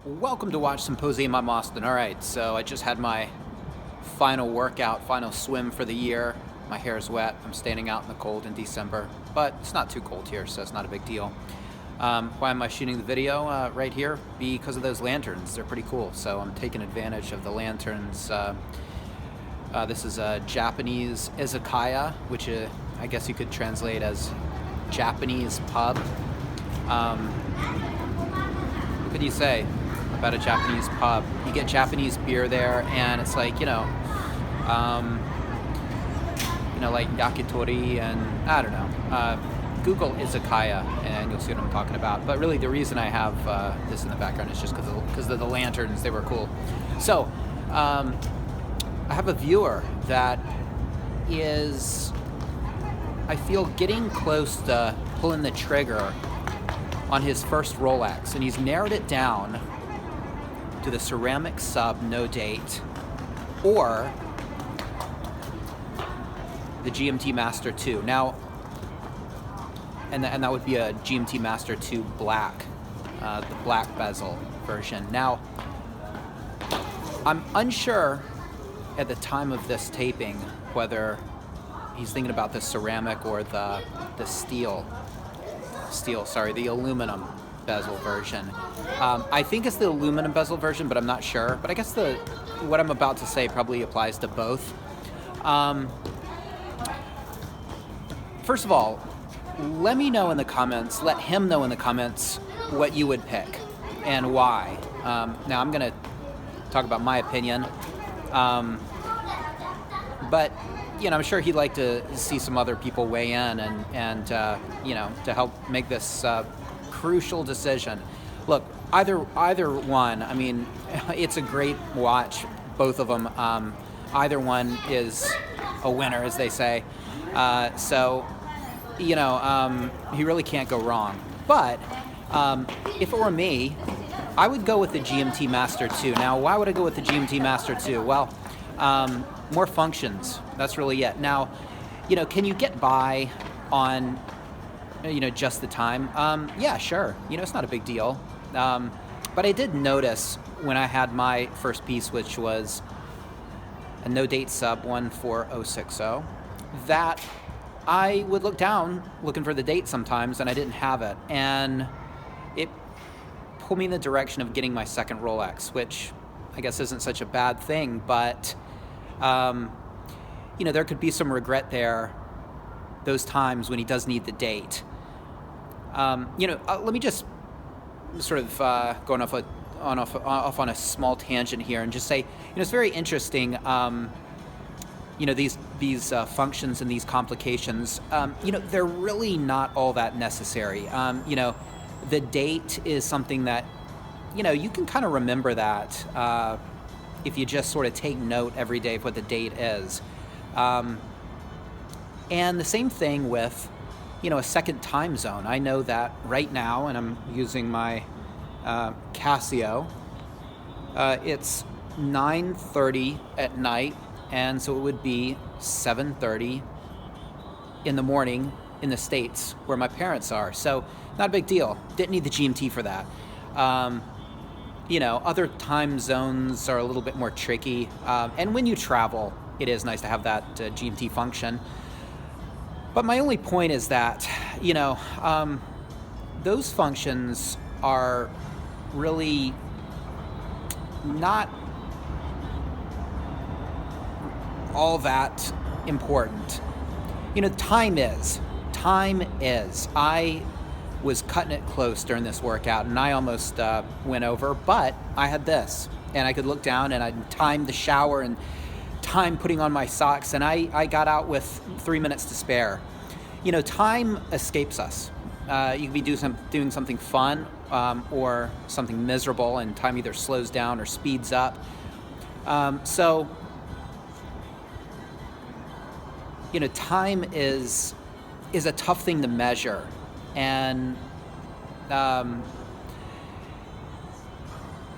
Welcome to Watch Symposium. I'm Austin. All right, so I just had my final workout, final swim for the year. My hair is wet. I'm standing out in the cold in December, but it's not too cold here, so it's not a big deal. Why am I shooting the video right here? Because of those lanterns. They're pretty cool, so I'm taking advantage of the lanterns. This is a Japanese izakaya, which I guess you could translate as Japanese pub. What could you say about a Japanese pub? You get Japanese beer there, and it's like, like yakitori, and I don't know. Google izakaya, and you'll see what I'm talking about. But really, the reason I have this in the background is just because of the lanterns. They were cool. So, I have a viewer that is, I feel, getting close to pulling the trigger on his first Rolex, and he's narrowed it down to the ceramic sub no date or the GMT Master 2. Now, and that would be a GMT Master 2 black, the black bezel version. Now, I'm unsure at the time of this taping whether he's thinking about the ceramic or the the aluminum bezel version. I think it's the aluminum bezel version, but I'm not sure. But I guess what I'm about to say probably applies to both. First of all, let me know in the comments, let him know in the comments what you would pick and why. Now I'm going to talk about my opinion, but I'm sure he'd like to see some other people weigh in and to help make this crucial decision. Look, either one. I mean, it's a great watch, both of them. Either one is a winner, as they say. He really can't go wrong. But if it were me, I would go with the GMT Master 2. Now, why would I go with the GMT Master 2? Well, more functions. That's really it. Now, can you get by on, just the time? Yeah, sure. It's not a big deal. But I did notice when I had my first piece, which was a no date sub 14060, that I would look down looking for the date sometimes, and I didn't have it. And it pulled me in the direction of getting my second Rolex, which I guess isn't such a bad thing, but there could be some regret there those times when he does need the date. Let me just sort of going off on a small tangent here and just say, it's very interesting. These functions and these complications, they're really not all that necessary. The date is something that, you can kind of remember that if you just sort of take note every day of what the date is. And the same thing with, a second time zone. I know that right now, and I'm using my Casio, it's 9:30 at night, and so it would be 7:30 in the morning in the States where my parents are. So not a big deal. Didn't need the GMT for that. Other time zones are a little bit more tricky. And when you travel, it is nice to have that GMT function. But my only point is that, those functions are really not all that important. Time is. I was cutting it close during this workout, and I almost went over, but I had this, and I could look down, and I'd time the shower and time putting on my socks, and I got out with 3 minutes to spare. Time escapes us. You could be doing something fun or something miserable, and time either slows down or speeds up. Time is a tough thing to measure, and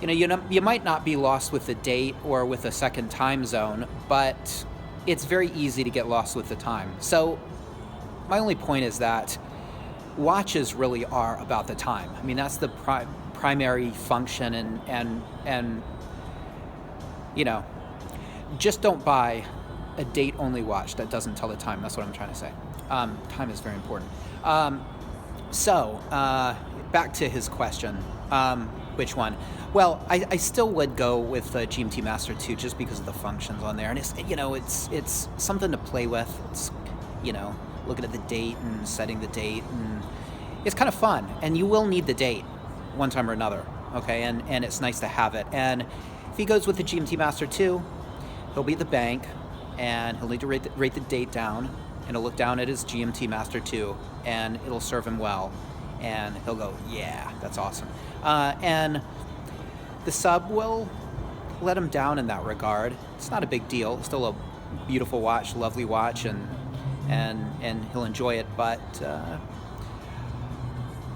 you might not be lost with the date or with a second time zone, but it's very easy to get lost with the time. So my only point is that watches really are about the time. I mean, that's the primary function, and you know, just don't buy a date-only watch that doesn't tell the time. That's what I'm trying to say. Time is very important. So back to his question. Which one? Well, I still would go with the GMT Master 2 just because of the functions on there, and it's something to play with. It's looking at the date and setting the date, and it's kind of fun. And you will need the date one time or another, okay? And it's nice to have it. And if he goes with the GMT Master 2, he'll be at the bank, and he'll need to write the date down, and he'll look down at his GMT Master 2, and it'll serve him well. And he'll go, yeah, that's awesome. And the sub will let him down in that regard. It's not a big deal. It's still a beautiful watch, lovely watch, and he'll enjoy it. But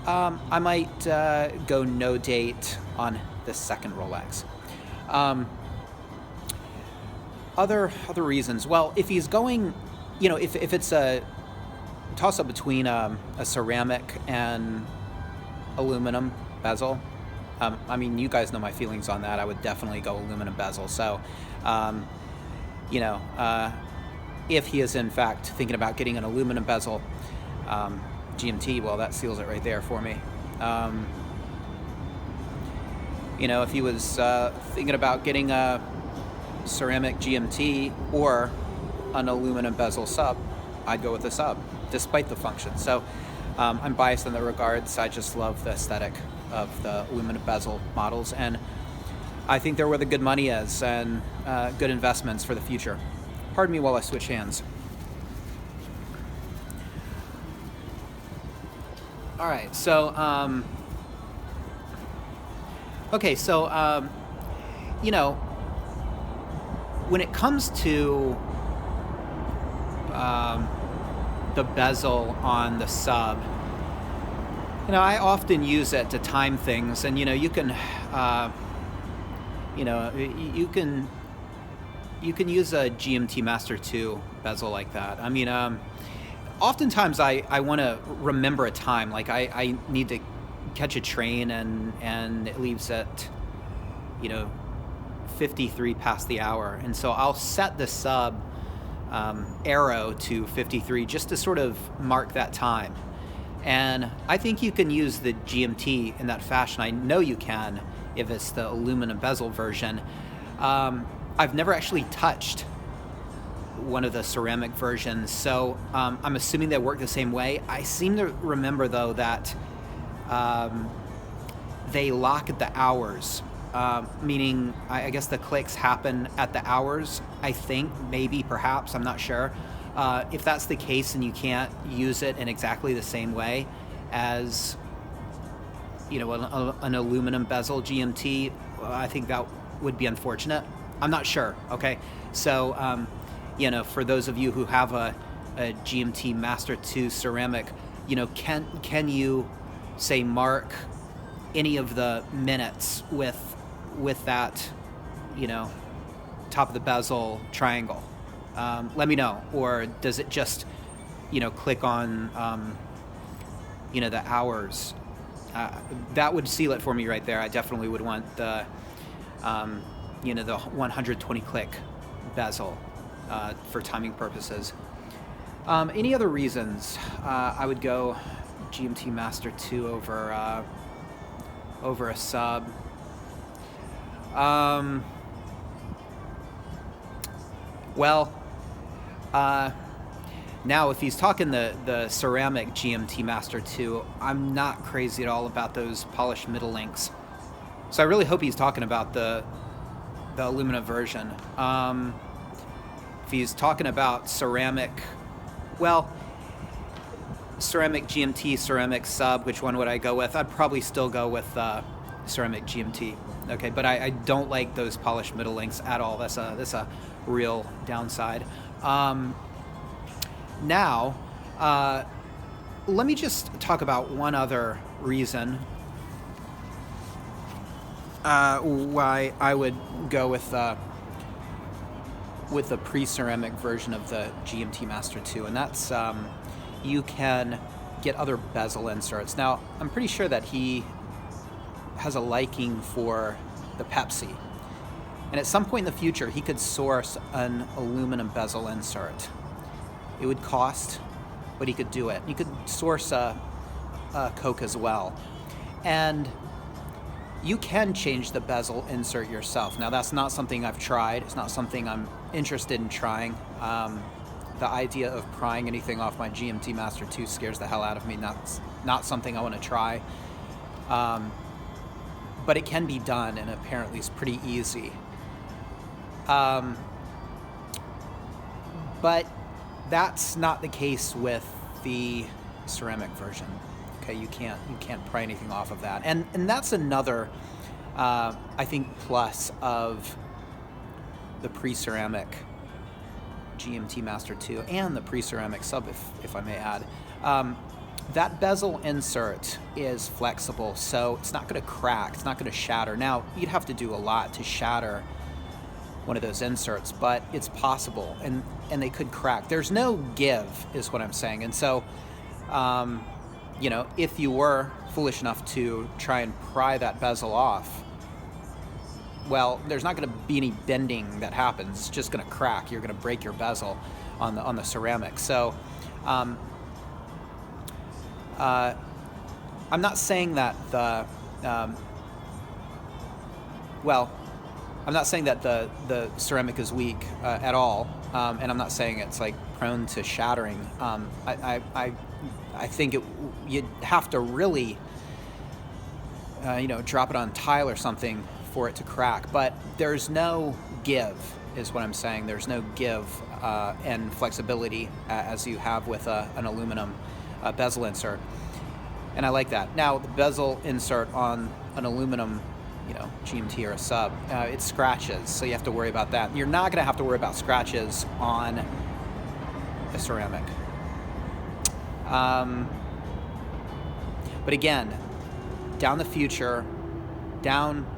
I might go no date on the second Rolex. Other reasons. Well, if he's going, if it's a toss-up between a ceramic and aluminum bezel, I mean, you guys know my feelings on that. I would definitely go aluminum bezel. So, if he is in fact thinking about getting an aluminum bezel GMT, well, that seals it right there for me. If he was thinking about getting a ceramic GMT or an aluminum bezel sub, I'd go with the sub, despite the function. So I'm biased in the regards. I just love the aesthetic of the aluminum bezel models, and I think they're where the good money is, and good investments for the future. Pardon me while I switch hands. All right, so when it comes to the bezel on the sub, I often use it to time things, and you can use a GMT Master 2 bezel like that. I mean, oftentimes I want to remember a time, like I need to catch a train and it leaves at 53 past the hour, and so I'll set the sub arrow to 53 just to sort of mark that time. And I think you can use the GMT in that fashion. I know you can if it's the aluminum bezel version. I've never actually touched one of the ceramic versions, so I'm assuming they work the same way. I seem to remember, though, that they lock at the hours, meaning I guess the clicks happen at the hours, I think, maybe, perhaps, I'm not sure. If that's the case and you can't use it in exactly the same way as an aluminum bezel GMT, I think that would be unfortunate. I'm not sure. Okay, so for those of you who have a GMT Master 2 ceramic, can you say mark any of the minutes with that top of the bezel triangle? Let me know. Or does it just click on the hours? That would seal it for me right there. I definitely would want the the 120 click bezel for timing purposes. Any other reasons I would go GMT Master 2 over a sub? Now if he's talking the ceramic GMT Master 2, I'm not crazy at all about those polished middle links. So I really hope he's talking about the aluminum version. If he's talking about ceramic, ceramic GMT, ceramic sub, which one would I go with? I'd probably still go with ceramic GMT. Okay, but I don't like those polished middle links at all. That's a real downside. Now, let me just talk about one other reason why I would go with the pre-ceramic version of the GMT Master 2, and that's you can get other bezel inserts. Now, I'm pretty sure that he has a liking for the Pepsi. And at some point in the future, he could source an aluminum bezel insert. It would cost, but he could do it. He could source a Coke as well. And you can change the bezel insert yourself. Now, that's not something I've tried. It's not something I'm interested in trying. The idea of prying anything off my GMT Master 2 scares the hell out of me. That's not something I want to try. But it can be done, and apparently it's pretty easy. But that's not the case with the ceramic version. Okay, you can't pry anything off of that, and that's another I think plus of the pre-ceramic GMT Master 2 and the pre-ceramic sub, if I may add. That bezel insert is flexible, so it's not going to crack, it's not going to shatter. Now, you'd have to do a lot to shatter one of those inserts, but it's possible, and they could crack. There's no give, is what I'm saying. And so, if you were foolish enough to try and pry that bezel off, well, there's not going to be any bending that happens. It's just going to crack. You're going to break your bezel on the ceramic. So, I'm not saying that I'm not saying that the ceramic is weak at all, and I'm not saying it's like prone to shattering. I think you'd have to really, drop it on tile or something for it to crack. But there's no give, is what I'm saying. There's no give and flexibility as you have with an aluminum bezel insert, and I like that. Now, the bezel insert on an aluminum, GMT or a sub, it scratches, so you have to worry about that. You're not going to have to worry about scratches on a ceramic. But again, down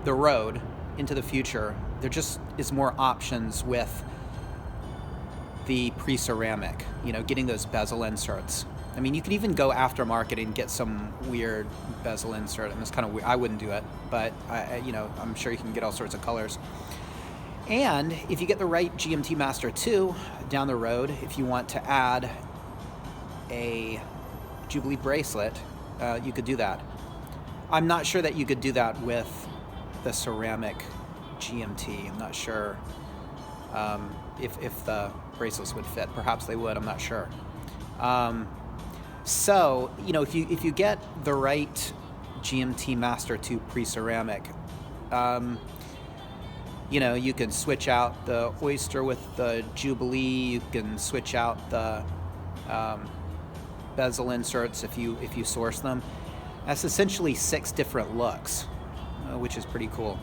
the road into the future, there just is more options with the pre-ceramic, getting those bezel inserts. I mean, you could even go aftermarket and get some weird bezel insert, and it's kind of weird. I wouldn't do it, but I'm sure you can get all sorts of colors. And if you get the right GMT Master 2 down the road, if you want to add a Jubilee bracelet, you could do that. I'm not sure that you could do that with the ceramic GMT. I'm not sure if the bracelets would fit. Perhaps they would. I'm not sure. So, if you get the right GMT Master 2 pre-ceramic, you can switch out the Oyster with the Jubilee. You can switch out the bezel inserts if you source them. That's essentially 6 different looks, which is pretty cool.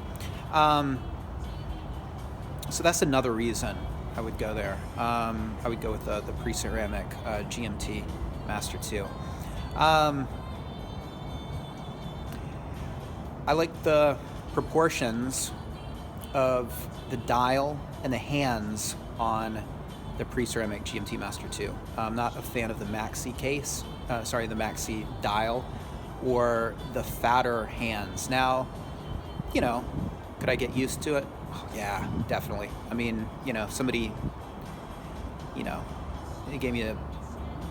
So that's another reason I would go there. I would go with the pre-ceramic GMT Master 2. I like the proportions of the dial and the hands on the pre-ceramic GMT Master 2. I'm not a fan of the maxi case, the maxi dial, or the fatter hands. Now, could I get used to it? Oh, yeah, definitely. I mean, somebody, they gave me a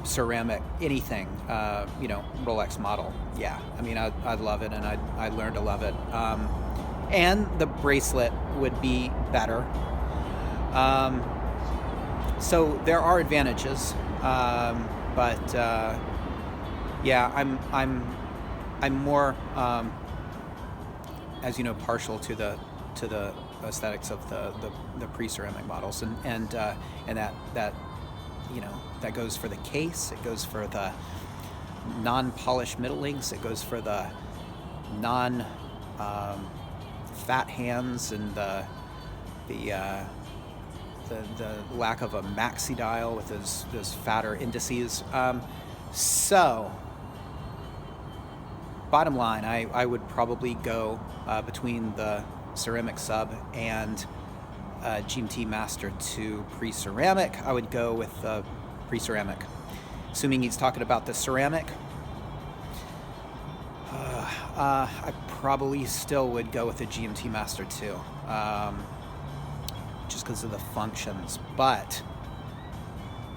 ceramic anything, Rolex model. Yeah, I mean, I'd love it, and I'd learn to love it. And the bracelet would be better. So there are advantages, but yeah, I'm more, as you know, partial to the aesthetics of the pre-ceramic models, and that goes for the case, it goes for the non-polished middle links, it goes for the fat hands, and the lack of a maxi dial with those fatter indices. So bottom line, I would probably go between the ceramic sub and GMT Master 2 pre-ceramic. I would go with the pre-ceramic, assuming he's talking about the ceramic. I probably still would go with the GMT Master 2, just because of the functions. But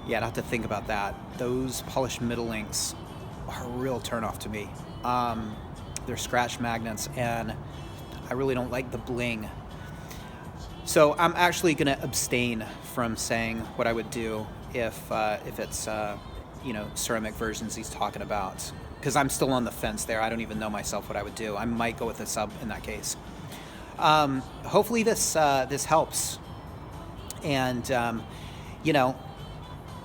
yeah, I'd have to think about that. Those polished middle inks are a real turnoff to me. They're scratch magnets, and I really don't like the bling. So I'm actually going to abstain from saying what I would do if it's ceramic versions he's talking about, because I'm still on the fence there. I don't even know myself what I would do. I might go with a sub in that case. Hopefully this helps, and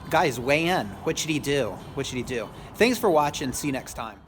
guys, weigh in. What should he do? Thanks for watching. See you next time.